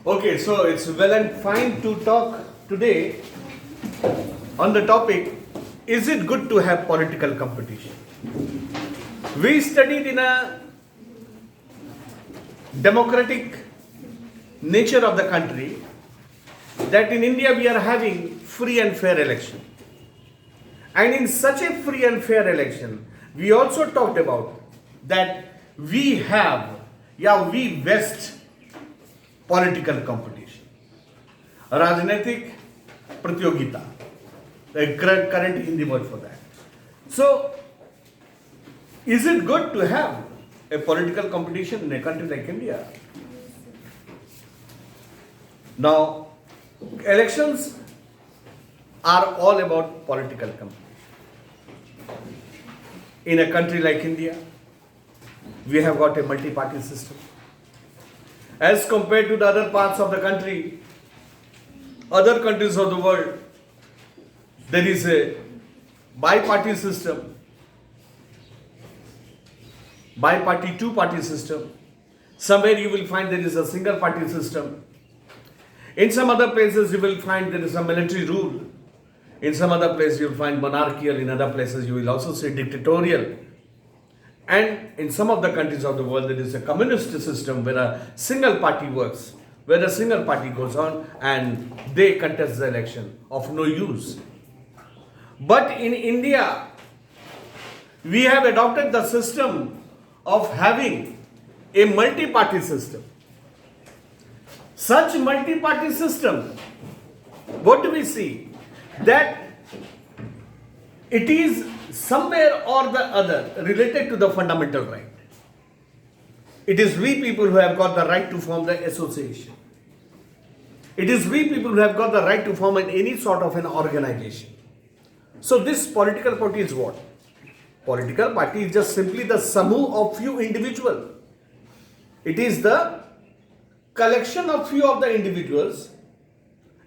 Okay, so it's well and fine to talk today on the topic, is it good to have political competition? We studied in a democratic nature of the country that in India we are having free and fair election. And in such a free and fair election, we also talked about that we vest political competition, Rajnetik Pratyogita, the current Hindi word for that. So, is it good to have a political competition in a country like India? Now, elections are all about political competition. In a country like India, we have got a multi-party system. As compared to the other parts of the country, other countries of the world, there is a bi-party system, bi-party, two-party system. Somewhere you will find there is a single-party system. In some other places you will find there is a military rule. In some other places you will find monarchical. In other places you will also say dictatorial. And in some of the countries of the world, there is a communist system where a single party works, where a single party goes on and they contest the election of no use. But in India, we have adopted the system of having a multi-party system. Such multi-party system, what do we see? That it is somewhere or the other related to the fundamental right. It is we people who have got the right to form the association. It is we people who have got the right to form any sort of an organization. So this political party is what? Political party is just simply the samu of few individuals. It is the collection of few of the individuals,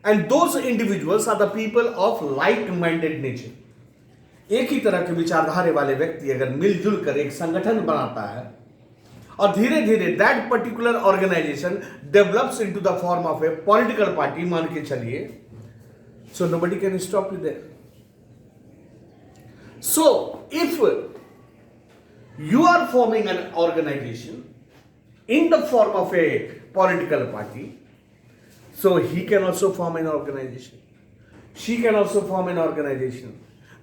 and those individuals are the people of like-minded nature. एक ही तरह के विचारधारे वाले व्यक्ति अगर मिलजुल कर एक संगठन बनाता है और धीरे धीरे that particular organisation develops into the form of a political party, मान के चलिए, so nobody can stop you there. So if you are forming an organization in the form of a political party, so he can also form an organization. She can also form an organization.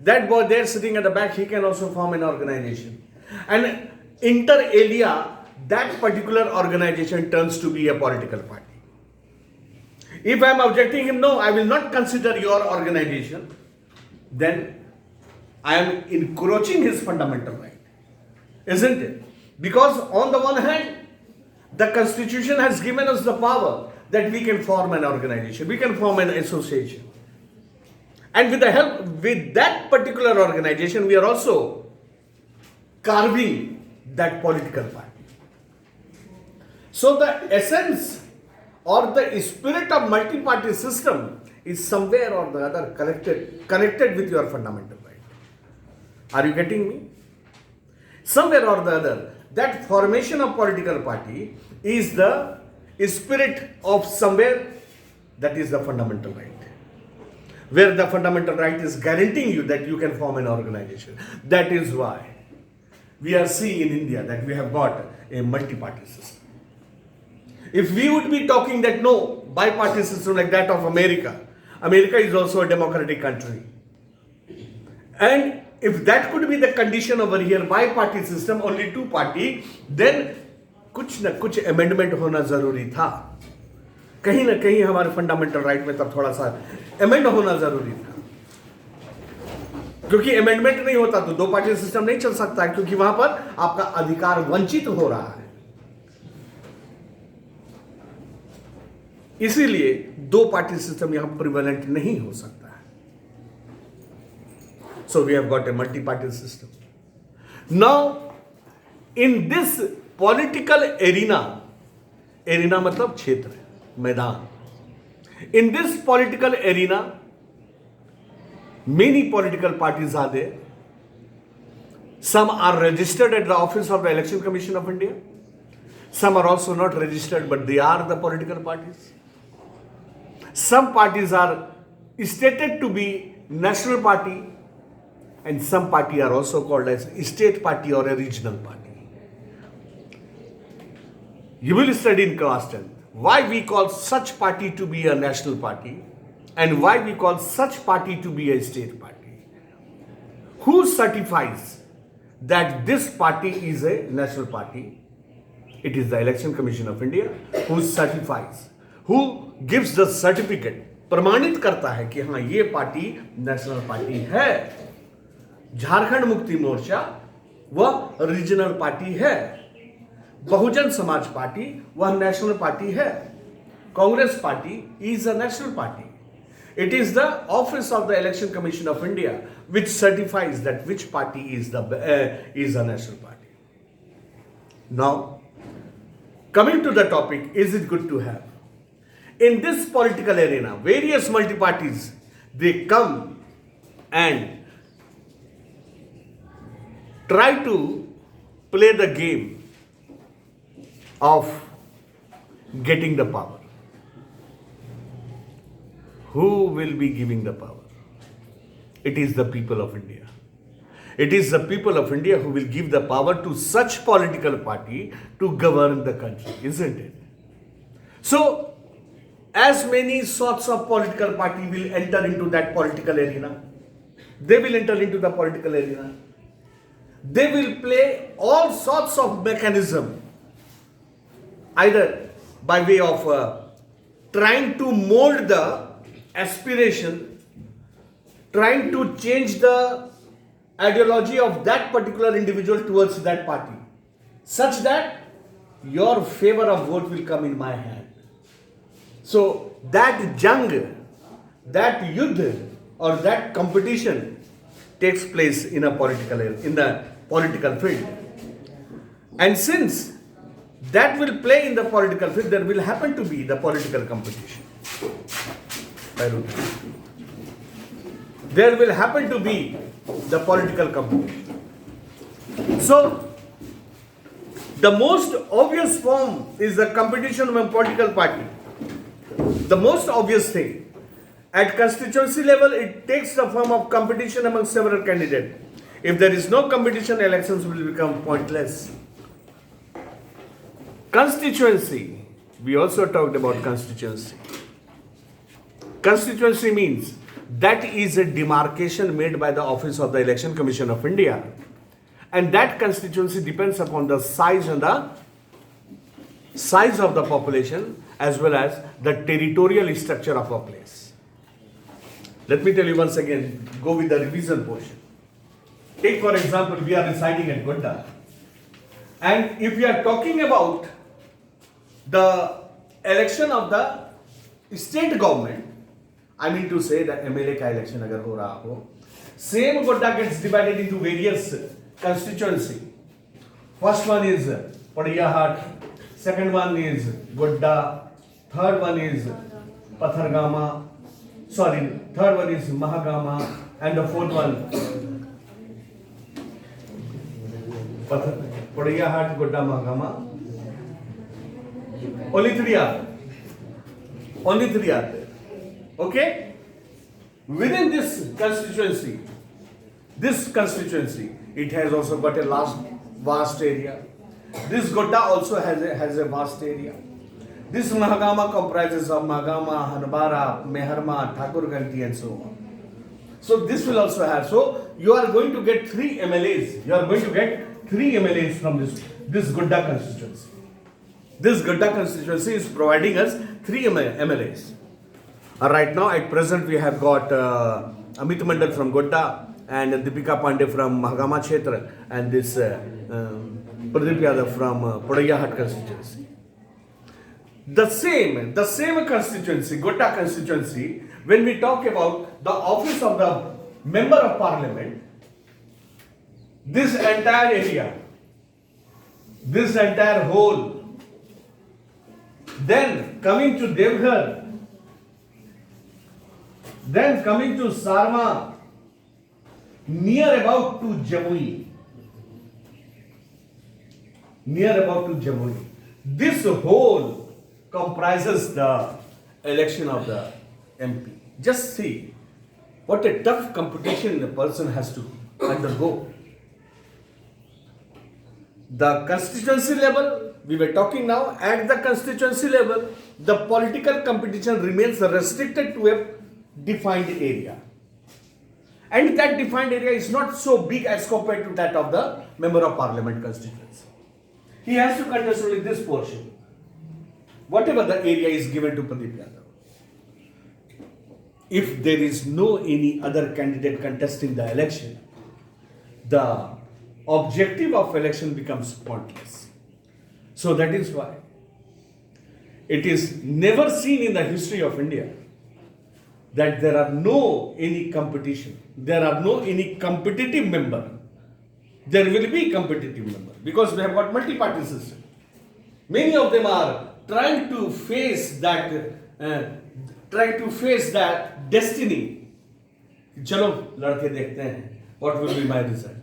That boy there sitting at the back, he can also form an organization. And inter alia, that particular organization turns to be a political party. If I am objecting him, no, I will not consider your organization, then I am encroaching his fundamental right. Isn't it? Because on the one hand, the Constitution has given us the power that we can form an organization, we can form an association. And with the help, with that particular organization, we are also carving that political party. So the essence or the spirit of multi-party system is somewhere or the other connected with your fundamental right. Are you getting me? Somewhere or the other, that formation of political party is the spirit of somewhere that is the fundamental right. Where the fundamental right is guaranteeing you that you can form an organization. That is why we are seeing in India that we have got a multi-party system. If we would be talking that no, bi-party system like that of America, America is also a democratic country. And if that could be the condition over here, bi-party system, only two party, then कुछ न कुछ amendment होना जरूरी था. कहीं ना कहीं हमारे फंडामेंटल राइट में तब थोड़ा सा अमेंड होना जरूरी था, क्योंकि अमेंडमेंट नहीं होता तो दो पार्टी सिस्टम नहीं चल सकता है, क्योंकि वहां पर आपका अधिकार वंचित हो रहा है. इसीलिए दो पार्टी सिस्टम यहां प्रिवेलेंट नहीं हो सकता है. So we have got a multi party system. Now in this political arena मतलब क्षेत्र, मैदान. In this political arena, many political parties are there. Some are registered at the office of the Election Commission of India. Some are also not registered, but they are the political parties. Some parties are stated to be national party, and some party are also called as state party or a regional party. You will study in class 10 why we call such party to be a national party and why we call such party to be a state party. Who certifies that this party is a national party? It is the Election Commission of India who certifies, who gives the certificate, प्रमाणित करता है कि हाँ ये party national party है. झारखंड मुक्ति मोर्चा वह regional party है. Bahujan Samaj party वह नेशनल पार्टी है. Congress party is a national party. It is the office of the Election Commission of India which certifies that which party is a national party. Now, coming to the topic, is it good to have? In this political arena, various multi-parties, they come and try to play the game of getting the power. Who will be giving the power? It is the people of India. It is the people of India who will give the power to such political party to govern the country, isn't it? So, as many sorts of political party will enter into that political arena. They will enter into the political arena. They will play all sorts of mechanism, either by way of trying to mold the aspiration, trying to change the ideology of that particular individual towards that party, such that your favor of vote will come in my hand. So that jung, that yudh or that competition takes place in the political field. And since that will play in the political field, there will happen to be the political competition. There will happen to be the political competition. So, the most obvious form is the competition among political party. The most obvious thing. At constituency level, it takes the form of competition among several candidates. If there is no competition, elections will become pointless. Constituency. We also talked about constituency. Constituency means that is a demarcation made by the Office of the Election Commission of India. And that constituency depends upon the size of the population as well as the territorial structure of a place. Let me tell you once again, go with the revision portion. Take for example, we are residing at Godda. And if we are talking about the election of the state government, I mean to say that MLA ka election agar ho raha ho, same Godda gets divided into various constituency. First one is Padiyahat, second one is Godda, third one is Pathargama, third one is Mahagama, and the fourth one Padiyahat, Godda, Mahagama. Only three are there. Okay? Within this constituency, it has also got a vast area. This Godda also has a vast area. This Mahagama comprises of Mahagama, Hanbara, Meharma, Thakurganti and so on. So this will also have. So you are going to get 3 MLAs. You are going to get 3 MLAs from this Godda constituency. This Godda constituency is providing us 3 MLAs. Right now, at present, we have got Amit Mandal from Godda and Deepika Pandey from Mahagama Kshetra and this Pradeep Yadav from Padiyahat constituency. The same constituency, Godda constituency, when we talk about the office of the Member of Parliament, this entire area, this entire whole, then coming to Devghar, then coming to Sarma, near about to Jamui. This whole comprises the election of the MP. Just see what a tough competition a person has to undergo. The constituency level, we were talking now, at the constituency level, the political competition remains restricted to a defined area. And that defined area is not so big as compared to that of the member of parliament constituency. He has to contest only this portion, whatever the area is given to Pradeep Yadav. If there is no any other candidate contesting the election, the objective of election becomes pointless. So that is why it is never seen in the history of India that there are no any competition, there are no any competitive member. There will be competitive member because we have got multi-party system. Many of them are trying to face that destiny. Chalo, ladke dekhte hain. What will be my result?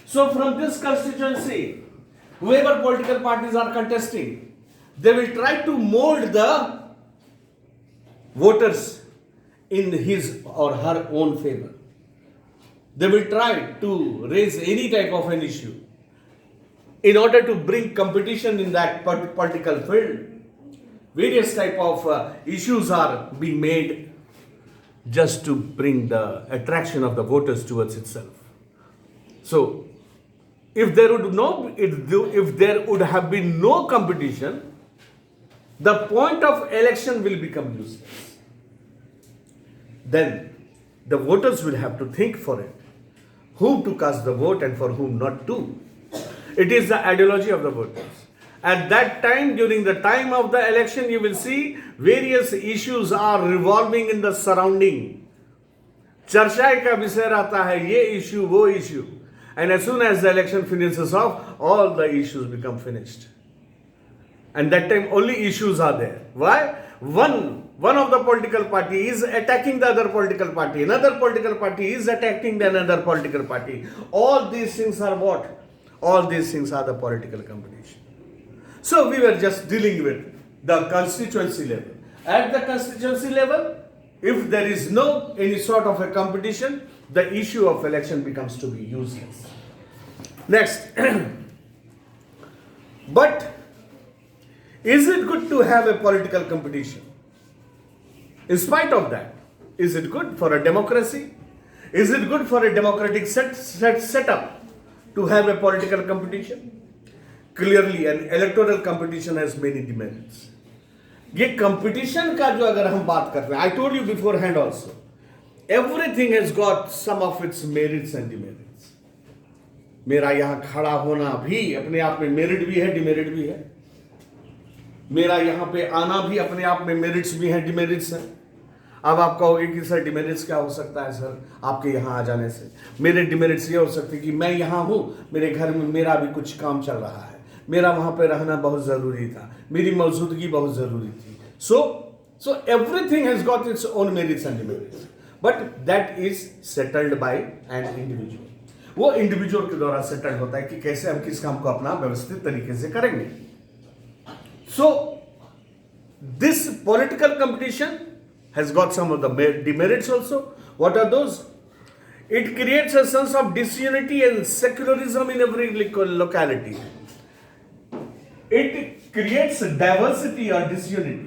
So from this constituency, whoever political parties are contesting, they will try to mold the voters in his or her own favor. They will try to raise any type of an issue in order to bring competition in that political field. Various type of issues are being made just to bring the attraction of the voters towards itself. So, if there would have been no competition, the point of election will become useless. Then the voters will have to think for it, whom to cast the vote and for whom not to. It is the ideology of the voters. At that time, during the time of the election, you will see various issues are revolving in the surrounding. Charcha ka visay rehta hai, ye issue, wo issue. And as soon as the election finishes off, all the issues become finished. And that time only issues are there. Why? One of the political party is attacking the other political party. Another political party is attacking the another political party. All these things are what? All these things are the political competition. So we were just dealing with the constituency level. At the constituency level, if there is no any sort of a competition, the issue of election becomes to be useless. Next. But is it good to have a political competition? In spite of that, is it good for a democracy? Is it good for a democratic setup to have a political competition? Clearly, an electoral competition has many demerits. ये competition का जो अगर हम बात कर रहे हैं, I told you beforehand also, everything has got some of its merits and demerits. मेरा यहाँ खड़ा होना भी अपने आप में मेरिट भी है, डिमेरिट भी है. मेरा यहाँ पे आना भी अपने आप में मेरिट्स भी हैं, डिमेरिट्स हैं. अब आप कहोगे कि सर डिमेरिट्स क्या हो सकता है सर आपके यहाँ आ जाने से? मेरे डिमेरिट्स ये हो सकते हैं कि मैं यहाँ हूँ, मेरे घर में मेरा भी कुछ काम चल रहा है, मेरा वहाँ पे रहना बहुत ज़रूरी था, मेरी मौजूदगी बहुत ज़रूरी थी. So everything has got its own merits and demerits, but that is settled by an individual. वो इंडिविजुअल के द्वारा सेटल होता है कि कैसे हम किस काम को अपना व्यवस्थित तरीके से करेंगे. So this political competition has got some of the demerits also. What are those? It creates a sense of disunity and secularism in every locality. It creates diversity or disunity.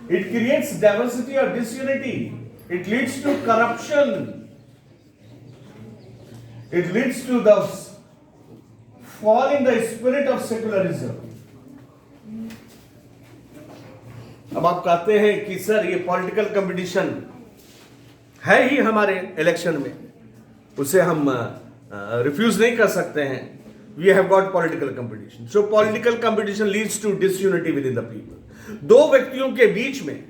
It creates diversity or disunity. It leads to corruption. It leads to the fall in the spirit of secularism. अब आप कहते हैं कि sir ये political competition है ही हमारे election में, उसे हम रिफ्यूज नहीं कर सकते हैं. We have got political competition. So political competition leads to disunity within the people. दो व्यक्तियों के बीच में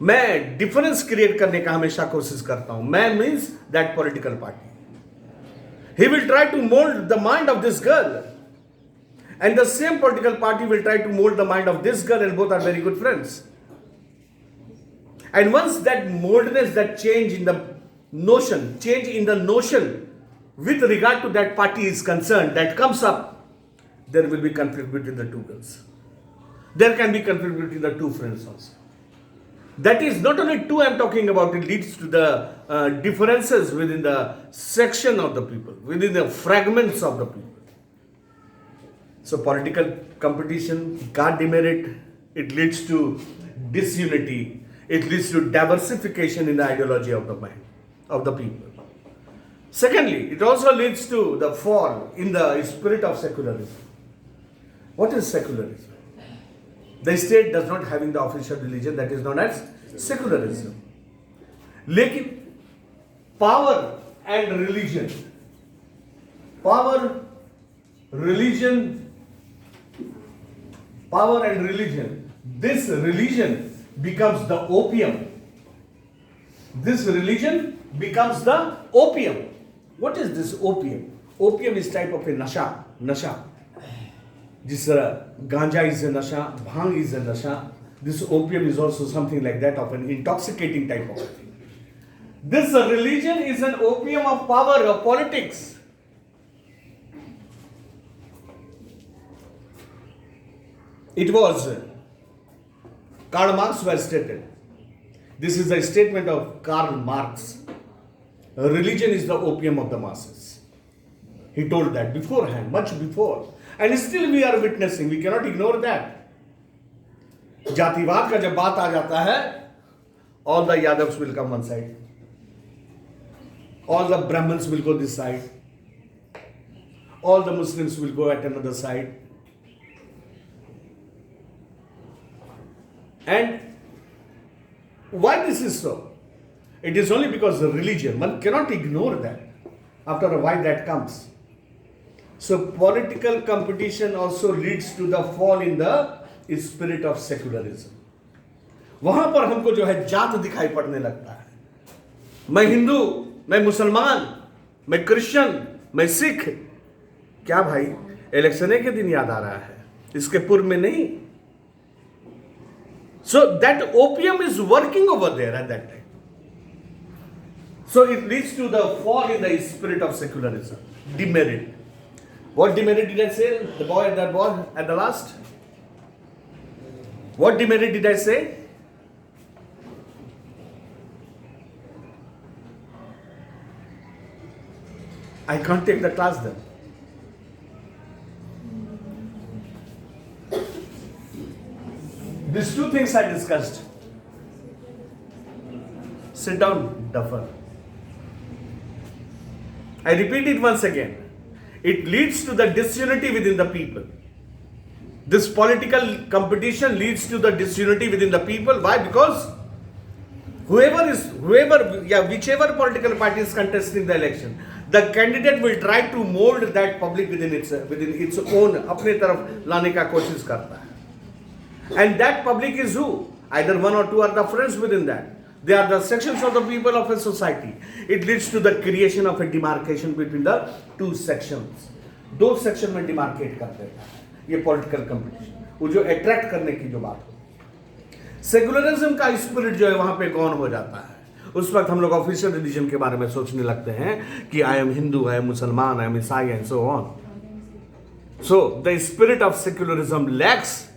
मैं डिफरेंस क्रिएट करने का हमेशा कोशिश करता हूं. मैं means that political party, he will try to mold the mind of this girl, and the same political party will try to mold the mind of this girl, and both are very good friends. And once that moldness, that change in the notion with regard to that party is concerned, that comes up, there will be conflict between the two girls. There can be conflict between the two friends also. That is not only two I am talking about, it leads to the differences within the section of the people, within the fragments of the people. So political competition, got demerit, it leads to disunity, it leads to diversification in the ideology of the mind, of the people. Secondly, it also leads to the fall in the spirit of secularism. What is secularism? The state does not having the official religion, that is known as secularism. लेकिन power and religion, power, religion, power and religion, this religion becomes the opium. This religion becomes the opium. What is this opium? Opium is type of a nasha. This ganja is a nasha, bhang is a nasha. This opium is also something like that of an intoxicating type of thing. This religion is an opium of power, of politics. It was Karl Marx was stated. This is a statement of Karl Marx. Religion is the opium of the masses. He told that beforehand, much before. And still we are witnessing, we cannot ignore that. जातिवाद का जब बात आ जाता है, all the Yadavs will come one side. All the Brahmins will go this side. All the Muslims will go at another side. And why this is so? It is only because of religion. One cannot ignore that. After a while that comes. So political competition also leads to the fall in the spirit of secularism. वहां पर हमको जो है जात दिखाई पड़ने लगता है. मैं हिंदू, मैं मुसलमान, मैं क्रिश्चियन, मैं सिख. क्या भाई, इलेक्शन के दिन याद आ रहा है, इसके पूर्व में नहीं. So that opium is working over there at that time. So it leads to the fall in the spirit of secularism. Demerit. What demerit did I say? The boy at the last? What demerit did I say? I can't take the class then. These two things I discussed. Sit down, duffer. I repeat it once again. It leads to the disunity within the people. This political competition leads to the disunity within the people. Why? Because whichever political party is contesting the election, the candidate will try to mold that public within its own, अपने तरफ लाने का कोशिश करता है. And that public is who? Either one or two are the friends within that. They are the sections of the people of a society. It leads to the creation of a demarcation between the two sections. दो section में demarcate कर देता है ये political competition. वो जो attract करने की जो बात हो, सेकुलरिज्म का स्पिरिट जो है वहां पे गौन हो जाता है. उस वक्त हम लोग ऑफिशियल रिलीजन के बारे में सोचने लगते हैं कि I am Hindu, I am मुसलमान, आई एम ईसाई and so on. So the spirit of secularism lakhs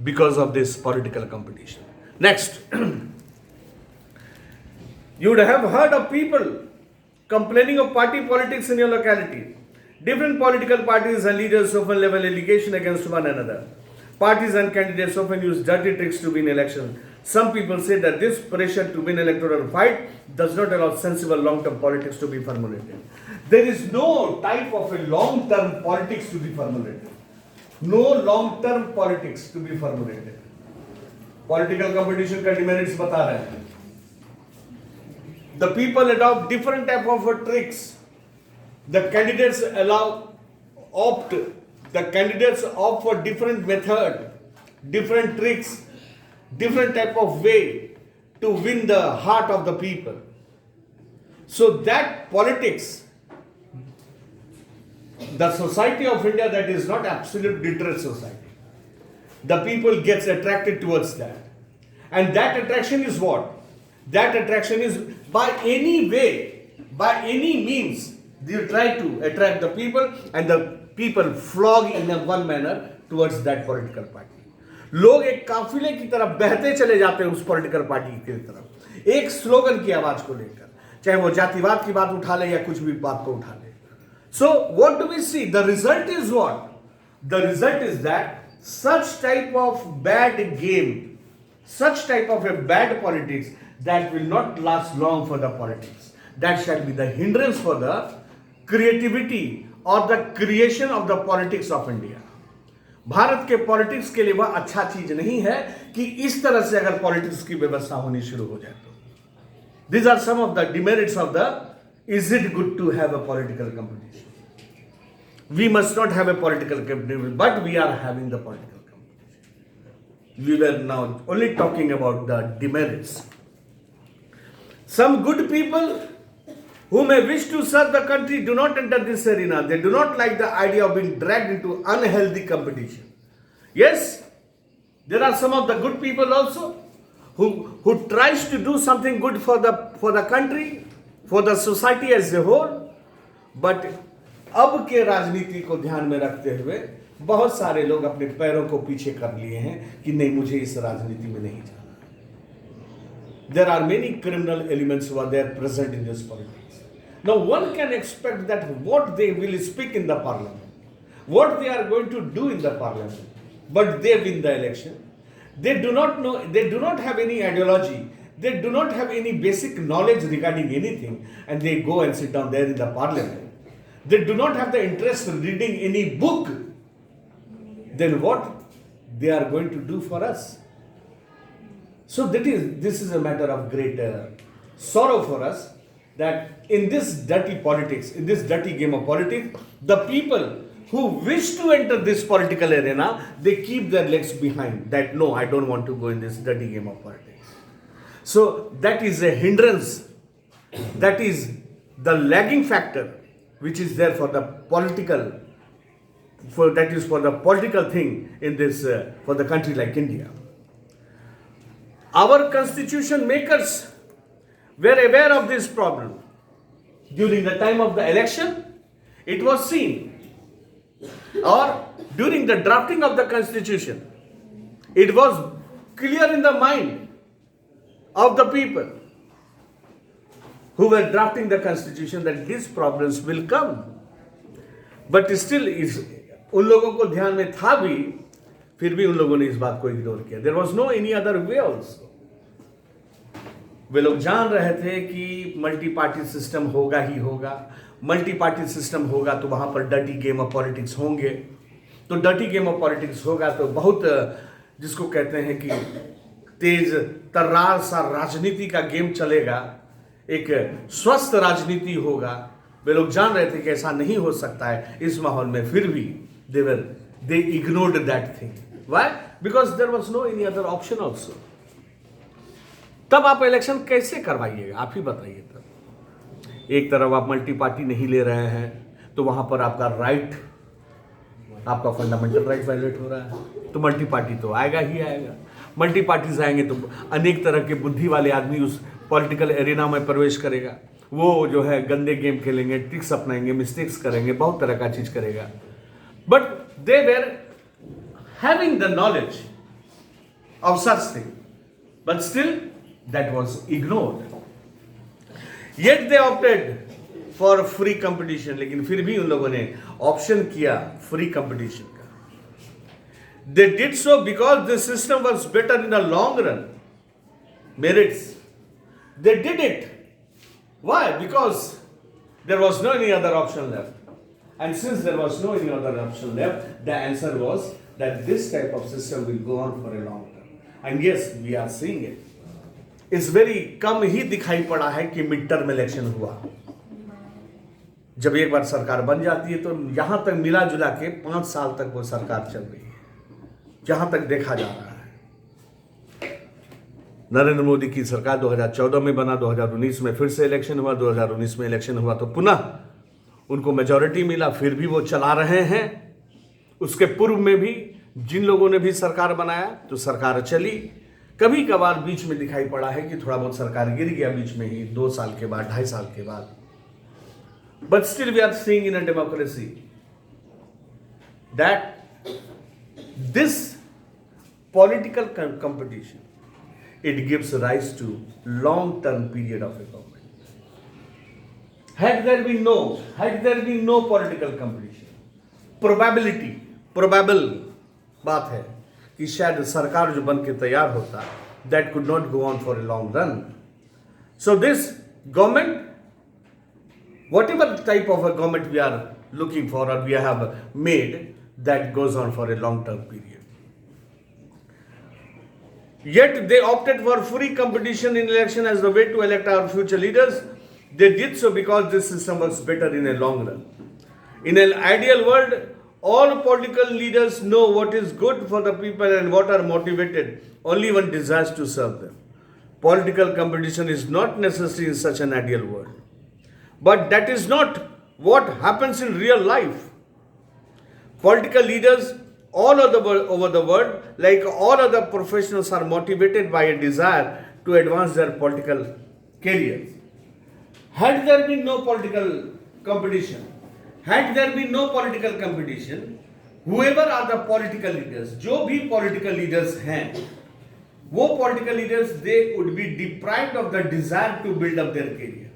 because of this political competition. Next, you would have heard of people complaining of party politics in your locality. Different political parties and leaders often level allegation against one another. Parties and candidates often use dirty tricks to win elections. Some people say that this pressure to win electoral fight does not allow sensible long-term politics to be formulated. There is no type of a long-term politics to be formulated. No long-term politics to be formulated. Political competition का demerits बता रहे हैं. The people adopt different type of tricks. The candidates opt for different method, different tricks, different type of way to win the heart of the people. So that politics, the society of India that is not absolute literate society, the people gets attracted towards that. And that attraction is what? That attraction is by any way, by any means, You try to attract the people and the people flog in a one manner towards that political party. लोग एक काफिले की तरफ बहते चले जाते हैं उस पॉलिटिकल पार्टी की तरफ, एक स्लोगन की आवाज को लेकर, चाहे वो जातिवाद की बात उठा ले या कुछ भी बात को उठा ले. So what do we see? The result is what? The result is that such type of bad game, such type of a bad politics that will not last long for the politics. That shall be the hindrance for the creativity or the creation of the politics of India. Bharat के politics के लिए वह अच्छा चीज नहीं है कि इस तरह से अगर पॉलिटिक्स की व्यवस्था होनी शुरू हो जाए तो. These are some of the demerits of the is it good to have a political competition. We must not have a political competition, but we are having the political competition. We were now only talking about the demerits. Some good people who may wish to serve the country do not enter this arena. They do not like the idea of being dragged into unhealthy competition. Yes, there are some of the good people also who tries to do something good for the country, for the society as a whole. But अब के राजनीति को ध्यान में रखते हुए बहुत सारे लोग अपने पैरों को पीछे कर लिए हैं कि नहीं, मुझे इस राजनीति में नहीं जाना. There are many criminal elements who are there present in this politics. Now one can expect that what they will speak in the parliament, what they are going to do in the parliament, but they win the election. They do not know, they do not have any ideology, they do not have any basic knowledge regarding anything, and they go and sit down there in the parliament. They do not have the interest in reading any book. Then what they are going to do for us? So this is a matter of great sorrow for us, that in this dirty politics, in this dirty game of politics, the people who wish to enter this political arena, they keep their legs behind. That no, I don't want to go in this dirty game of politics. So that is a hindrance. That is the lagging factor which is there for the political, for the political thing in this for the country like India. Our constitution makers were aware of this problem. During the time of the election, it was seen. Or during the drafting of the constitution, it was clear in the mind of the people who were drafting the constitution that these problems will come. But still, उन लोगों को ध्यान में था भी, फिर भी उन लोगों ने इस बात को इग्नोर किया. There was no any other way also. वे लोग जान रहे थे कि मल्टी पार्टी सिस्टम होगा ही होगा. मल्टी पार्टी सिस्टम होगा तो वहां पर डर्टी गेम ऑफ पॉलिटिक्स होंगे. तो डर्टी गेम ऑफ पॉलिटिक्स होगा तो बहुत, जिसको कहते हैं कि तेज तर्रार सा राजनीति का गेम चलेगा, एक स्वस्थ राजनीति होगा. वे लोग जान रहे थे कि ऐसा नहीं हो सकता है इस माहौल में. फिर भी they ignored that thing. Why? Because there was no any other option also. तब आप इलेक्शन कैसे करवाइएगा, आप ही बताइए. तब एक तरफ आप मल्टी पार्टी नहीं ले रहे हैं तो वहां पर आपका राइट, आपका फंडामेंटल राइट वायलेट हो रहा है, तो मल्टी पार्टी तो आएगा ही आएगा. मल्टी पार्टीज आएंगे तो अनेक तरह के बुद्धि वाले आदमी उस पॉलिटिकल एरिना में प्रवेश करेगा. वो जो है गंदे गेम खेलेंगे, ट्रिक्स अपनाएंगे, मिस्टेक्स करेंगे, बहुत तरह का चीज करेगा. But they were having the knowledge of such thing, but still that was ignored. Yet they opted for free competition. लेकिन फिर भी उन लोगों ने ऑप्शन किया फ्री कंपटीशन का. They did so because the system was better in the long run. Merits. They did it. Why? Because there was no any other option left. And since there was no any other option left, the answer was that this type of system will go on for a long term. And yes, we are seeing it. It's very कम ही दिखाई पड़ा है कि mid term election हुआ. जब एक बार सरकार बन जाती है तो यहां तक मिला जुला के 5 साल तक वो सरकार चल रही है, जहां तक देखा जा रहा है. नरेंद्र मोदी की सरकार 2014 में बना, 2019 में फिर से इलेक्शन हुआ, 2019 में इलेक्शन हुआ तो पुनः उनको मेजॉरिटी मिला, फिर भी वो चला रहे हैं. उसके पूर्व में भी जिन लोगों ने भी सरकार बनाया तो सरकार चली. कभी कभार बीच में दिखाई पड़ा है कि थोड़ा बहुत सरकार गिर गया बीच में ही, 2 साल के बाद, 2.5 साल के बाद. But still we are seeing in a democracy that this political competition, it gives rise to long-term period of a government. Had there been no political competition, probable बात है कि शायद सरकार जो बन के तैयार होता, that could not go on for a long run. So this government, whatever type of a government we are looking for or we have made, that goes on for a long-term period. Yet they opted for free competition in election as the way to elect our future leaders. They did so because this system works better in a long run. In an ideal world, all political leaders know what is good for the people and what are motivated. Only one desires to serve them. Political competition is not necessary in such an ideal world. But that is not what happens in real life. Political leaders all over the world, like all other professionals, are motivated by a desire to advance their political careers. Had there been no political competition, whoever are the political leaders, जो भी political leaders हैं, वो political leaders, they would be deprived of the desire to build up their career.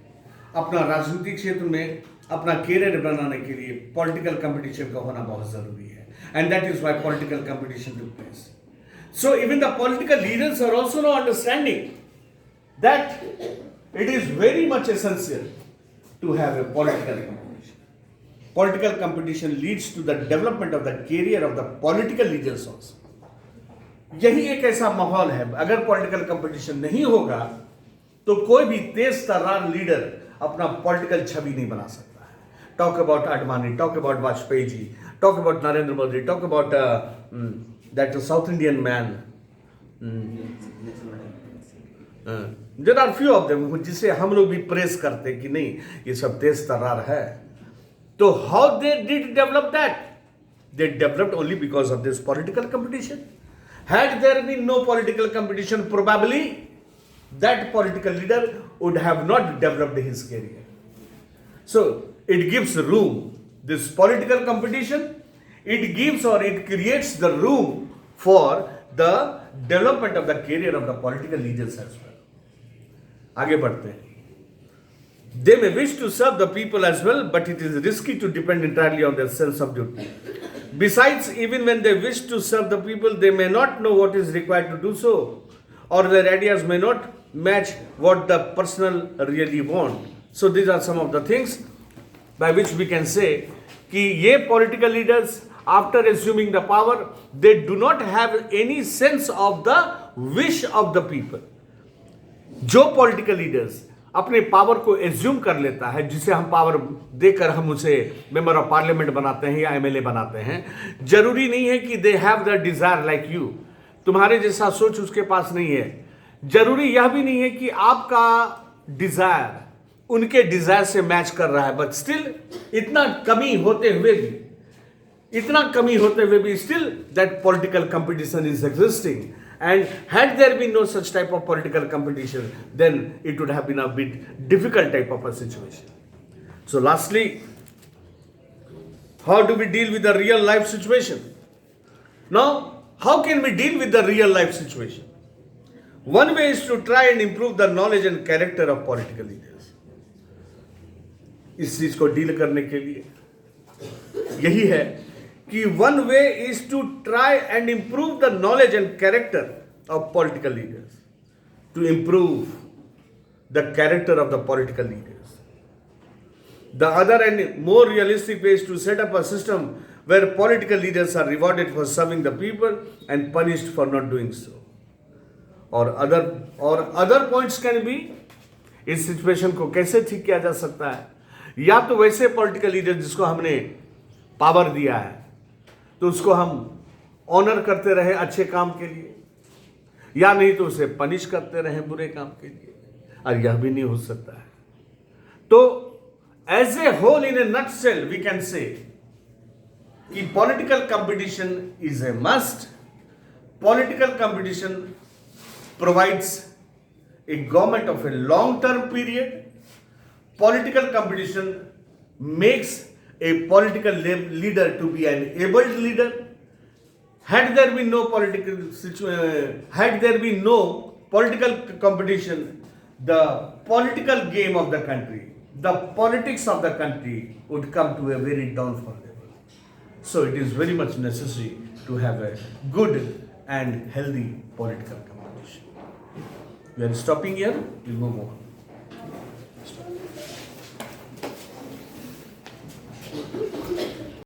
अपना राजनीतिक क्षेत्र में अपना career बनाने के लिए पॉलिटिकल कंपटीशन का होना बहुत जरूरी है, and that is why political competition took place. So even the political leaders are also now understanding that it is very much essential to have a political competition. Political competition leads to the development of the career of the political leaders also. यही एक ऐसा माहौल है, अगर political competition नहीं होगा तो कोई भी तेज तर्रार लीडर अपना पॉलिटिकल छवि नहीं बना सकता है. Talk about Advani, talk about Vajpayee ji, talk about Narendra Modi, talk about that south Indian man. There are few of them जिसे हम लोग भी प्रेस करते कि नहीं ये सब तेज तर्रार है. तो how they did develop that? They developed only because of this political competition. Had there been no political competition, probably that political leader would have not developed his career. So it gives room, this political competition, it gives or it creates the room for the development of the career of the political leaders as well. आगे बढ़ते हैं. They may wish to serve the people as well, but it is risky to depend entirely on their sense of duty. Besides, even when they wish to serve the people, they may not know what is required to do so, or their ideas may not match what the personal really want. So these are some of the things by which we can say कि ये political leaders, after assuming the power, they do not have any sense of the wish of the people. जो political leaders अपने power को assume कर लेता है, जिसे हम पावर देकर हम उसे मेंबर ऑफ पार्लियामेंट बनाते हैं या एमएलए बनाते हैं, जरूरी नहीं है कि they have the desire like you. तुम्हारे जैसा सोच उसके पास नहीं है. जरूरी यह भी नहीं है कि आपका डिजायर उनके डिजायर से मैच कर रहा है. बट स्टिल इतना कमी होते हुए भी still that political competition is existing. And had there been no such type of political competition, then it would have been a bit difficult type of a situation. So lastly, how do we deal with the real life situation? Now, how can we deal with the real life situation? One way is to try and improve the knowledge and character of political leaders. इस चीज को deal करने के लिए यही है कि one way is to try and improve the knowledge and character of political leaders. To improve the character of the political leaders. The other and more realistic way is to set up a system where political leaders are rewarded for serving the people and punished for not doing so. और other points can be, इस situation को कैसे ठीक किया जा सकता है? या तो वैसे पॉलिटिकल लीडर जिसको हमने पावर दिया है तो उसको हम ऑनर करते रहे अच्छे काम के लिए, या नहीं तो उसे पनिश करते रहे बुरे काम के लिए, और यह भी नहीं हो सकता है. तो as a whole in a nutshell we can say कि political competition is a must. Political competition provides a government of a long term period. Political competition makes a political leader to be an able leader. Had there been no had there been no political competition, the political game of the country, the politics of the country would come to a very downfall level. So it is very much necessary to have a good and healthy political competition. We are stopping here. We'll move on.